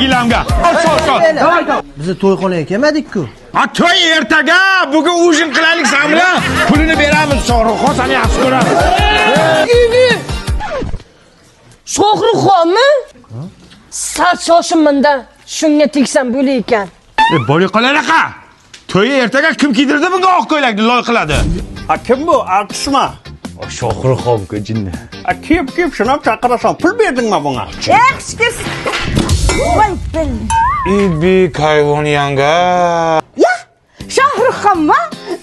gilamga. Sol. Bizni to'yxonaga kelmadik-ku. Ha, to'y ertaga. Bugun ujin qilaylik sen bilan. Pulini beramiz, Shohruxxon, seni yaxshi ko'ramiz. Shohruxxonmi? Sal shoshimanda. Shunga tegsam bo'lar ekan. Bo'li qolaraqa. To'y ertaga kim kiydirdi bunga oq ko'ylakni loy qiladi? Ha, kim bu? Artistmi? Shohruxxon-ku jinni. Ha, kiyib shunab chaqirasan. Pul berdingmi bunga? Yaxshi. Voy bil. İbi kayvon yanga. Ya, Shohruxxonmi?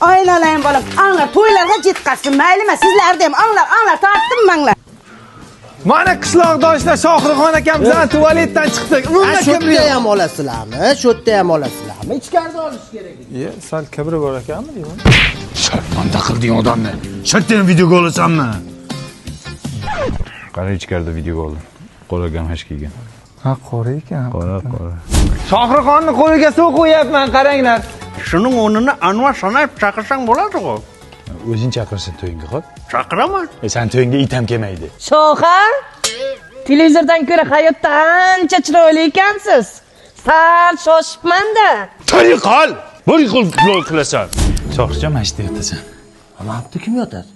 Oilalang bo'lib, anglar to'ylarga yetkazsin. Maylimi? Sizlarda ham anglar tortdim manglar. Mana qishloqdoshlar Shohruxxon akam bilan tualetdan chiqdik. Umuman Shu yerda ham olasizlarmi? Shu yerda ham olasizlarmi? Ichkarida olish kerak edi. Sal kibri bor ekanmi deyman. Sharmanda qilding odamni. Shartdan videoga olasanmi? Qara ichkarida videoga oldim. Qo'liga hash kelgan. Ha, qora ekan. Qora. Shohruxxonni qo'liga suv qo'yapman, qaranglar. Shuning o'rnini Anvar sanayib chaqirsang bo'ladi-ku. O'zing chaqirsin to'yingga, xo'p? Chaqiraman. Sen to'yingga it ham kelmaydi. Shoha? Televizordan ko'ra hayotda ancha chiroyli ekansiz. Sal shoshibman-da. To'y qol. Bir qil qilasan. Shohruxjon mashta yotasan. Mana bu kim yotadi?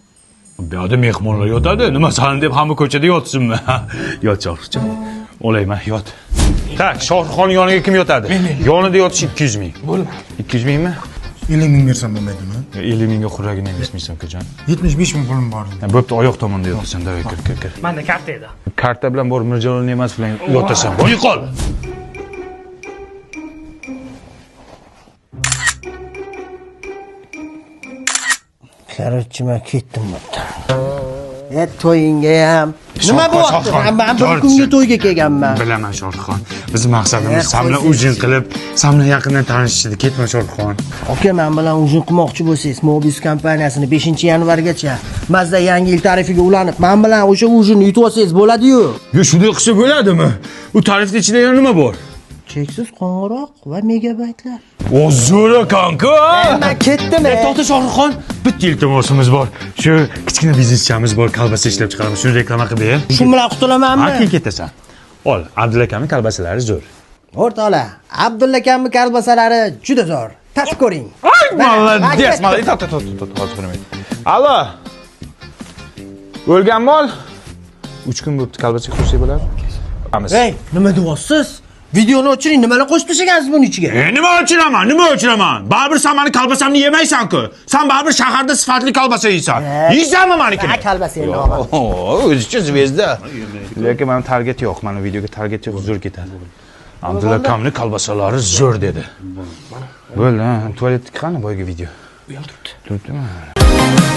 Bu yerda mehmonlar yotadi. Nima san deb hamma ko'chada yotsinmi? Yot Shohruxjon. Olayman, yot. Tak, Shohruxxon yoniga kim yotadi? Yonida yotish 200 ming. Bo'ldi. 200 mingmi? 50 ming bersam bo'lmaydimi? 50 mingga xurragini emishmisan, ukajon. 75 ming pulim bor. Bo'pti, oyoq tomonda yotasan, davay kir. Menda karta edi. Karta bilan borib Mirjalolning emas bilan yotasan. Bo'y qol. Qarorchi men ketdim bo'pti. To'yingga ham. Nima bo'pti? Men bir kunga to'yga kelganman. Bilaman Shohruxxon. Bizning maqsadimiz sen bilan ujin qilib, sen bilan yaqindan tanishishdi. Ketma Shohruxxon. Aka, men bilan ujin qilmoqchi bo'lsangiz, Mobius kompaniyasini 5-yanvargacha Mazda yangi yil tarifiga ulanib, men bilan o'sha ujinni yutib olsangiz bo'ladi-yu. Yo, shunday qilsa bo'ladimi? U tarifning ichida yana nima bor? Cheksiz qo'ng'iroq va megabaytlar. O zo'ra kanka. Men ketdim. To'xta Shohruxxon, bitta iltimosimiz bor. Shu kichkina bizneschamiz bor, kolbasa ishlab chiqaramiz. Shuni reklama qilib ber. Shu bilan qutulamanmi? Keyin ketasan. Ol, Abdulla akamning kolbasalari zo'r. O'rtoqlar, Abdulla akamning kolbasalari juda zo'r. Tatib ko'ring. Молодец, молодец. To'xta. Allo. O'lgan mol 3 kun bo'pti, kolbasa qo'ysak bo'ladi? Hey, nima deyapsiz? Videoni o'chiring, nimalar qo'shib tashlagansiz buning ichiga? Nima o'chiraman? Baribir sen meni kolbasamni yemaysan-ku. Sen baribir shaharda sifatli kolbasa yeysan. Yeysanmi menikini? Ha, kolbasa endi olman. O'zicha zvezda. Lekin men target yo'q, mana videoga target yo'q, zo'r ketadi. Abdulla akamning kolbasalari zo'r dedi. Bo'ldi, tualetga qani boyagi video? Bu yoqda turibdi. Turibdimi?